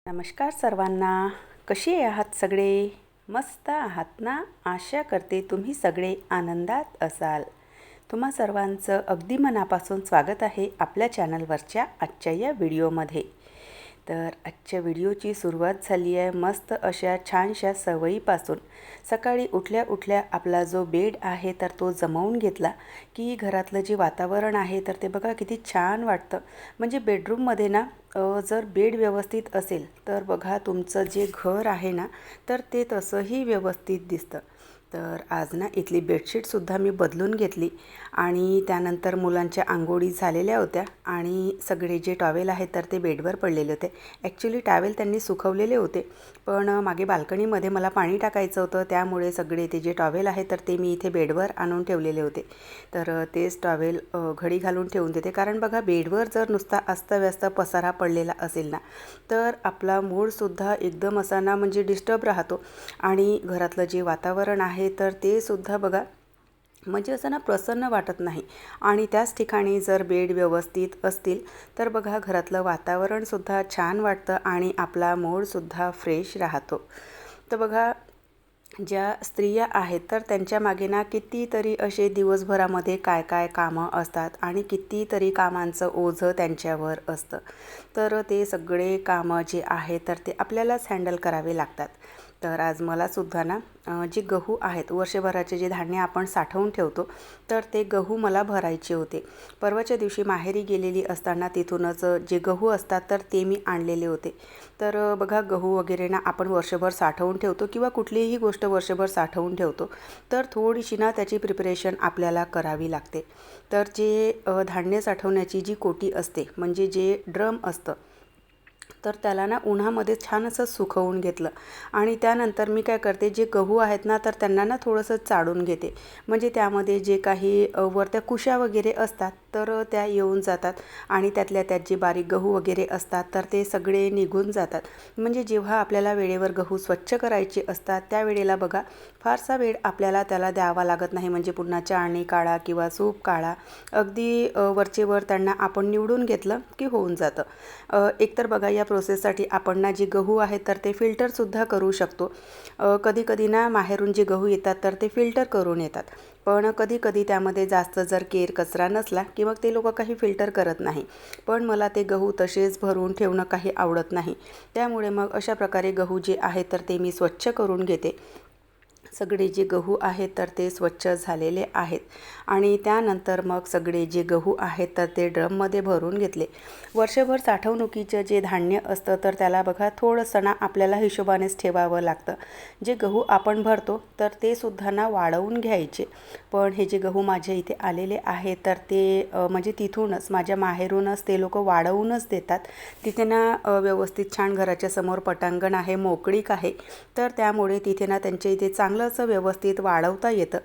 नमस्कार सर्वांना. कसे आहात सगळे? मस्त आहात ना? आशा करते तुम्ही सगळे आनंदात असाल. तुम्हा सर्वांचं अगदी मनापासून स्वागत आहे आपल्या चॅनलवरच्या आजच्या या व्हिडिओमध्ये. तर आजच्या व्हिडिओची सुरुवात झाली आहे मस्त अशा छानशा सवयीपासून. सकाळी उठल्या उठल्या आपला जो बेड आहे तर तो जमवून घेतला की घरातलं जे वातावरण आहे तर ते बघा किती छान वाटतं. म्हणजे बेडरूममध्ये ना जर बेड व्यवस्थित असेल तर बघा तुमचं जे घर आहे ना तर ते तसंही व्यवस्थित दिसतं. तर आज ना इथली बेडशीटसुद्धा मी बदलून घेतली आणि त्यानंतर मुलांच्या अंघोळी झालेल्या होत्या आणि सगळे जे टॉवेल आहेत तर ते बेडवर पडलेले होते. ॲक्च्युली टॉवेल त्यांनी सुकवलेले होते, पण मागे बाल्कनीमध्ये मला पाणी टाकायचं होतं, त्यामुळे सगळे ते जे टॉवेल आहेत तर ते मी इथे बेडवर आणून ठेवलेले होते. तर तेच टॉवेल घडी घालून ठेवून देते, कारण बघा बेडवर जर नुसता अस्तव्यस्त पसारा पडलेला असेल ना तर आपला मूडसुद्धा एकदम असा ना म्हणजे डिस्टर्ब राहतो आणि घरातलं जे वातावरण आहे तर ते सुद्धा बघा म्हणजे असं ना प्रसन्न वाटत नाही. आणि त्याच ठिकाणी जर बेड व्यवस्थित असतील तर बघा घरातलं वातावरणसुद्धा छान वाटतं आणि आपला मूडसुद्धा फ्रेश राहतो. तर बघा ज्या स्त्रिया आहेत तर त्यांच्या मागे ना कितीतरी असे दिवसभरामध्ये काय काय कामं असतात आणि कितीतरी कामांचं ओझं त्यांच्यावर असतं. तर ते सगळे कामं जे आहे तर ते आपल्यालाच हँडल करावे लागतात. तर आज मलासुद्धा ना जे गहू आहेत वर्षभराचे जे धान्य आपण साठवून ठेवतो तर ते गहू मला भरायचे होते. परवाच्या दिवशी माहेरी गेलेली असताना तिथूनच जे गहू असतात तर ते मी आणलेले होते. तर बघा गहू वगैरे ना आपण वर्षभर साठवून ठेवतो किंवा कुठलीही गोष्ट वर्षभर साठवून ठेवतो तर थोडीशी ना त्याची प्रिपरेशन आपल्याला करावी लागते. तर जे धान्य साठवण्याची जी कोटी असते म्हणजे जे ड्रम असतं तर त्याला ना उन्हामध्ये छान असं सुकवून घेतलं आणि त्यानंतर मी काय करते जे गहू आहेत ना तर त्यांना ना थोडंसं चाळून घेते. म्हणजे त्यामध्ये जे काही वरत्या कुशा वगैरे असतात तर त्या येऊन जातात आणि त्यातल्या त्यात जे बारीक गहू वगैरे असतात तर ते सगळे निघून जातात. म्हणजे जेव्हा आपल्याला वेळेवर गहू स्वच्छ करायचे असतात त्यावेळेला बघा फारसा वेळ आपल्याला त्याला द्यावा लागत नाही. म्हणजे पुन्हा चाळणी काढा किंवा सूप काढा, अगदी वरचेवर त्यांना आपण निवडून घेतलं की होऊन जातं. एकतर बघा या प्रोसेससाठी आपण ना जे गहू आहेत तर ते फिल्टरसुद्धा करू शकतो. कधी कधी ना माहेरून जे गहू येतात तर ते फिल्टर करून येतात, पण कधी कधी त्यामध्ये जास्त जर केर कचरा नसला की मग ते लोक काही फिल्टर करत नाही. पण मला ते गहू तसेच भरून ठेवणं काही आवडत नाही. त्यामुळे मग अशा प्रकारे गहू जे आहेत तर ते मी स्वच्छ करून घेते. सगळे जे गहू आहेत तर ते स्वच्छ झालेले आहेत आणि त्यानंतर मग सगळे जे गहू आहेत तर ते ड्रममध्ये भरून घेतले. वर्षभर साठवणुकीचं जे धान्य असतं तर त्याला बघा थोडंसं ना आपल्याला हिशोबानेच ठेवावं लागतं. जे गहू आपण भरतो तर ते सुद्धा ना वाळवून घ्यायचे. पण हे जे गहू माझ्या इथे आलेले आहेत तर ते म्हणजे तिथूनच माझ्या माहेरूनच ते लोक वाळवूनच देतात. तिथे ना व्यवस्थित छान घराच्या समोर पटांगण आहे, मोकळीक आहे, तर त्यामुळे तिथे ना त्यांच्या इथे चांगलं असं व्यवस्थित वाळवता येतं.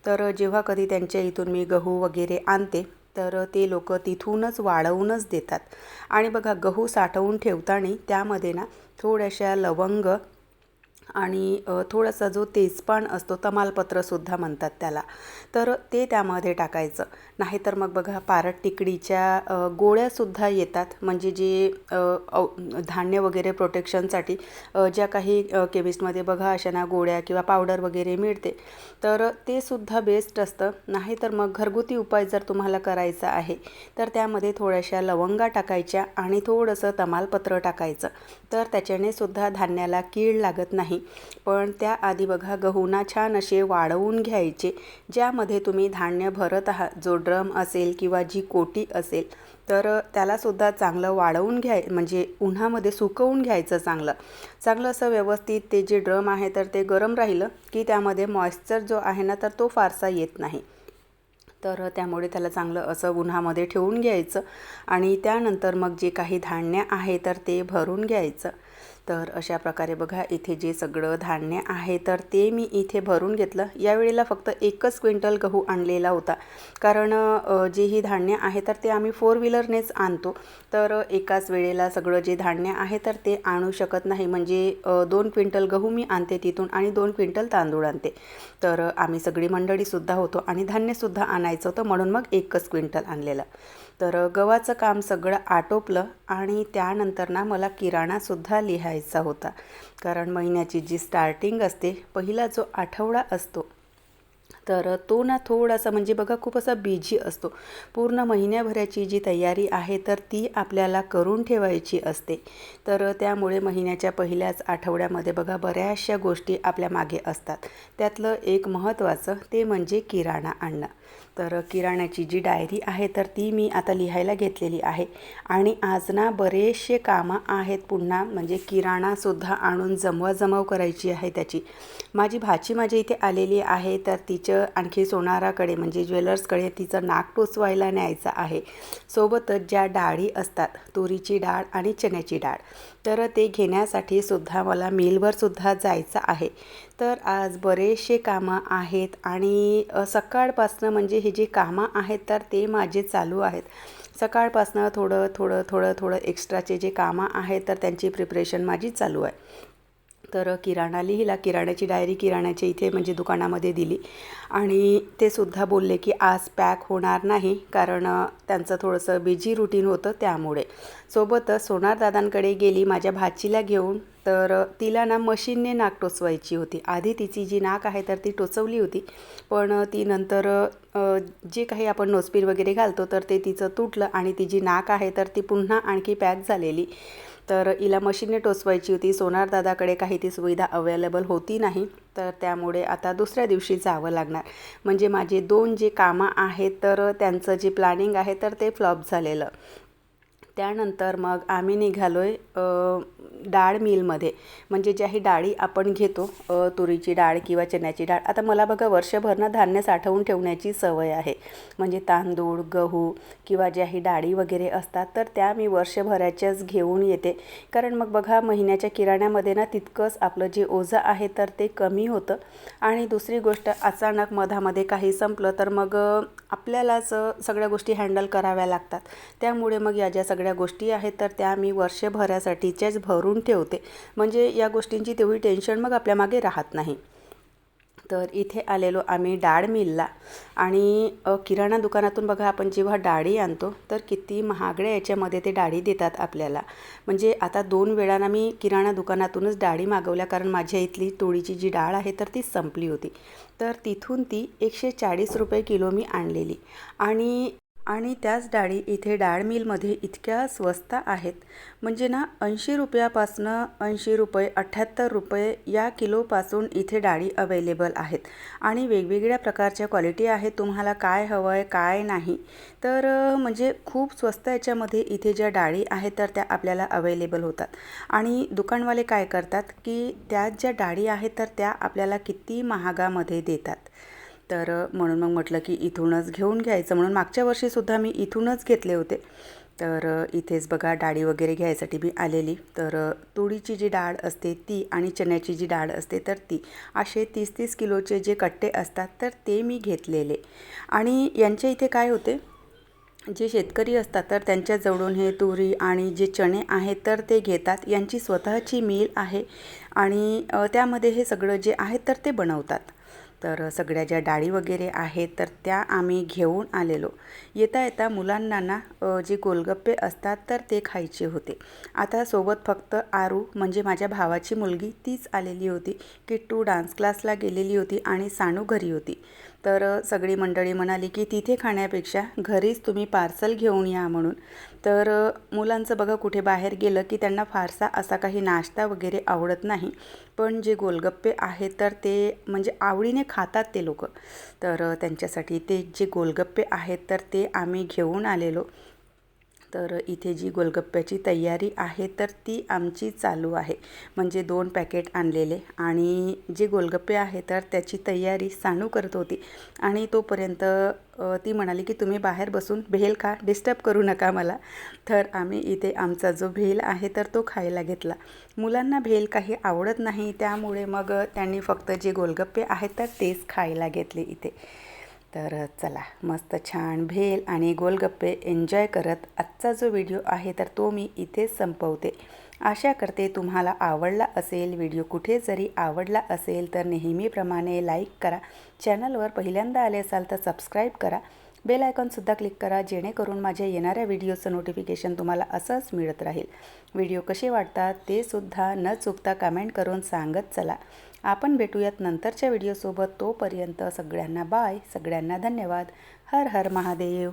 तर जेव्हा कधी त्यांच्या इथून मी गहू वगैरे आणते तर ते लोक तिथूनच वाळवूनच देतात. आणि बघा गहू साठवून ठेवताना त्यामध्ये ना थोड्याशा लवंग आणि थोडासा जो तेजपान असतो, तमालपत्रसुद्धा म्हणतात त्याला, तर ते त्यामध्ये टाकायचं. नाहीतर मग बघा पारट तिकडीच्या गोळ्यासुद्धा येतात. म्हणजे जे धान्य वगैरे प्रोटेक्शनसाठी ज्या काही केमिस्टमध्ये बघा अशा ना गोळ्या किंवा पावडर वगैरे मिळते, तर ते सुद्धा बेस्ट असतं. नाहीतर मग घरगुती उपाय जर तुम्हाला करायचा आहे तर त्यामध्ये थोड्याशा लवंगा टाकायच्या आणि थोडंसं तमालपत्र टाकायचं, तर त्याच्याने सुद्धा धान्याला कीड लागत नाही. पण त्याआधी बघा गहूना छान असे वाळवून घ्यायचे. ज्यामध्ये तुम्ही धान्य भरत आहात, जो ड्रम असेल किंवा जी कोटी असेल तर त्यालासुद्धा चांगलं वाळवून म्हणजे उन्हामध्ये सुकवून घ्यायचं चांगलं असं व्यवस्थित. ते जे ड्रम आहे तर ते गरम राहिलं की त्यामध्ये मॉइश्चर जो आहे ना तर तो फारसा येत नाही. तर त्यामुळे त्याला चांगलं असं उन्हामध्ये ठेवून घ्यायचं आणि त्यानंतर मग जे काही धान्य आहे तर ते भरून घ्यायचं. तर अशा प्रकारे बघा इथे जे सगळं धान्य आहे तर ते मी इथे भरून घेतलं. यावेळेला फक्त 1 क्विंटल गहू आणलेला होता, कारण जे ही धान्य आहे तर ते आम्ही 4 व्हीलरनेच आणतो. तर एकाच वेळेला सगळं जे धान्य आहे तर ते आणू शकत नाही. म्हणजे 2 क्विंटल गहू मी आणते तिथून आणि 2 क्विंटल तांदूळ आणते. तर आम्ही सगळी मंडळीसुद्धा होतो आणि धान्यसुद्धा आणायचं होतं, म्हणून मग 1 क्विंटल आणलेलं. तर गव्हाचं काम सगळं आटोपलं आणि त्यानंतर ना मला किराणासुद्धा लिहायचा होता, कारण महिन्याची जी स्टार्टिंग असते, पहिला जो आठवडा असतो तर तो ना थोडासा म्हणजे बघा खूप असा बिझी असतो. पूर्ण महिन्याभराची जी तयारी आहे तर ती आपल्याला करून ठेवायची असते. तर त्यामुळे महिन्याच्या पहिल्याच आठवड्यामध्ये बघा बऱ्याचशा गोष्टी आपल्या मागे असतात. त्यातलं एक महत्त्वाचं ते म्हणजे किराणा आणणं. तर किराण्याची जी डायरी आहे तर ती मी आता लिहायला घेतलेली आहे आणि आज ना बरेचसे कामं आहेत पुन्हा, म्हणजे किराणासुद्धा आणून जमवाजमव करायची आहे त्याची. माझी भाची माझ्या इथे आलेली आहे तर तिचं आणखी सोनाराकडे म्हणजे ज्वेलर्सकडे तिचं नाक टोचवायला न्यायचं आहे. सोबतच ज्या डाळी असतात, तुरीची डाळ आणि चण्याची डाळ, तर ते घेण्यासाठी सुद्धा मला मिलवरसुद्धा जायचं आहे. तर आज बरेचसे कामं आहेत आणि सकाळपासनं म्हणजे हे जे कामं आहेत तर ते माझे चालू आहेत. सकाळपासनं थोडं एक्स्ट्राचे जे कामं आहेत तर त्यांची प्रिपरेशन माझी चालू आहे. तर किराणा लिहिला, किराण्याची डायरी किराण्याच्या इथे म्हणजे दुकानामध्ये दिली आणि ते सुद्धा बोलले की आज पॅक होणार नाही, कारण त्यांचं थोडंसं बिझी रुटीन होतं त्यामुळे. सोबतच सोनारदादांकडे गेली माझ्या भाचीला घेऊन. तर तिला ना मशीनने नाक टोचवायची होती. आधी तिची जी नाक आहे तर ती टोचवली होती, पण ती नंतर जे काही आपण नोजपीर वगैरे घालतो तर ते तिचं तुटलं आणि ती जी नाक आहे तर ती पुन्हा आणखी पॅक झालेली. तर हिला मशीनने टोचवायची होती. सोनारदादाकडे काही ती सुविधा अवेलेबल होती नाही, तर त्यामुळे आता दुसऱ्या दिवशी जावं लागणार. म्हणजे माझे 2 जे कामं आहेत तर त्यांचं जे प्लॅनिंग आहे तर ते फ्लॉप झालेलं. त्यानंतर मग आम्ही निघालो आहे डाळ मिलमध्ये, म्हणजे ज्याही डाळी आपण घेतो, तुरीची डाळ किंवा चण्याची डाळ. आता मला बघा वर्षभर ना धान्य साठवून ठेवण्याची सवय आहे, म्हणजे तांदूळ, गहू किंवा ज्याही डाळी वगैरे असतात तर त्या मी वर्षभराच्याच घेऊन येते. कारण मग बघा महिन्याच्या किराण्यामध्ये ना तितकंच आपलं जे ओझं आहे तर ते कमी होतं. आणि दुसरी गोष्ट, अचानक मधामध्ये काही संपलं तर मग आपल्यालाच सगळ्या गोष्टी हँडल कराव्या लागतात. त्यामुळे मग या ज्या सगळ्या गोष्टी आहेत तर त्या मी वर्षभरासाठीच्याच भरून ठेवते, म्हणजे या गोष्टींची तेवढी टेन्शन मग आपल्या मागे राहत नाही. तर इथे आलेलो आम्ही डाळ मिलला आणि किराणा दुकानातून बघा आपण जेव्हा डाळी आणतो तर किती महागड्या याच्यामध्ये ते डाळी देतात आपल्याला. म्हणजे आता 2 वेळाना मी किराणा दुकानातूनच डाळी मागवल्या, कारण माझ्या इथली तुळीची जी डाळ आहे तर ती संपली होती. तर तिथून ती 140 रुपये किलो मी आणलेली आणि त्याच डाळी इथे डाळ मिलमध्ये इतक्या स्वस्त आहेत, म्हणजे ना 80 रुपयापासनं 80 रुपये 78 रुपये या किलोपासून इथे डाळी अवेलेबल आहेत आणि वेगवेगळ्या प्रकारच्या क्वालिटी आहेत. तुम्हाला काय हवं आहे काय नाही, तर म्हणजे खूप स्वस्त याच्यामध्ये इथे ज्या डाळी आहेत तर त्या आपल्याला अवेलेबल होतात. आणि दुकानवाले काय करतात की त्यात ज्या डाळी आहेत तर त्या आपल्याला किती महागामध्ये देतात. तर म्हणून मग म्हटलं की इथूनच घेऊन घ्यायचं, म्हणून मागच्या वर्षीसुद्धा मी इथूनच घेतले होते. तर इथेच बघा डाळी वगैरे घ्यायसाठी मी आलेली. तर तुरीची जी डाळ असते ती आणि चण्याची जी डाळ असते तर ती असे 30-30 किलोचे जे कट्टे असतात तर ते मी घेतलेले. आणि यांच्या इथे काय होते, जे शेतकरी असतात तर त्यांच्याजवळून हे तुरी आणि जे चणे आहेत तर ते घेतात. यांची स्वतःची मिल आहे आणि त्यामध्ये हे सगळं जे आहे तर ते बनवतात. तर सगळ्या ज्या डाळी वगैरे आहेत तर त्या आम्ही घेऊन आलेलो. येता येता मुलांना ना जे गोलगप्पे असतात तर ते खायचे होते. आता सोबत फक्त आरू म्हणजे माझ्या भावाची मुलगी तीच आलेली होती. किट्टू डान्स क्लासला गेलेली होती आणि सानू घरी होती. तर सगळी मंडळी म्हणाली की तिथे खाण्यापेक्षा घरीच तुम्ही पार्सल घेऊन या म्हणून. तर मुलांचं बघा कुठे बाहेर गेलं की त्यांना फारसा असा काही नाश्ता वगैरे आवडत नाही, पण जे गोलगप्पे आहेत तर ते म्हणजे आवडीने खातात ते लोक. तर त्यांच्यासाठी ते जे गोलगप्पे आहेत तर ते आम्ही घेऊन आलेलो. तर इथे जी गोलगप्प्याची तयारी आहे तर ती आमची चालू आहे, म्हणजे 2 पॅकेट आणलेले आणि जे गोलगप्पे आहे तर त्याची तयारी सानू करत होती. आणि तोपर्यंत ती म्हणाली की तुम्ही बाहेर बसून भेल खा, डिस्टर्ब करू नका मला. तर आम्ही इथे आमचा जो भेल आहे तर तो खायला घेतला. मुलांना भेल काही आवडत नाही, त्यामुळे मग त्यांनी फक्त जे गोलगप्पे आहेत तर तेच खायला घेतले इथे. तर चला मस्त छान भेल आणि गोलगप्पे एन्जॉय करत आजचा जो व्हिडिओ आहे तर तो मी इथेच संपवते. आशा करते तुम्हाला आवडला असेल व्हिडिओ. कुठे जरी आवडला असेल तर नेहमीप्रमाणे लाईक करा. चॅनलवर पहिल्यांदा आले असाल तर सबस्क्राईब करा बेल आयकॉनसुद्धा क्लिक करा, जेणेकरून माझ्या येणाऱ्या व्हिडिओचं नोटिफिकेशन तुम्हाला असंच मिळत राहील. व्हिडिओ कसे वाटतात ते सुद्धा न चुकता कमेंट करून सांगत चला. आपण भेटूयात नंतरच्या व्हिडिओसोबत. तोपर्यंत सगळ्यांना बाय, सगळ्यांना धन्यवाद. हर हर महादेव.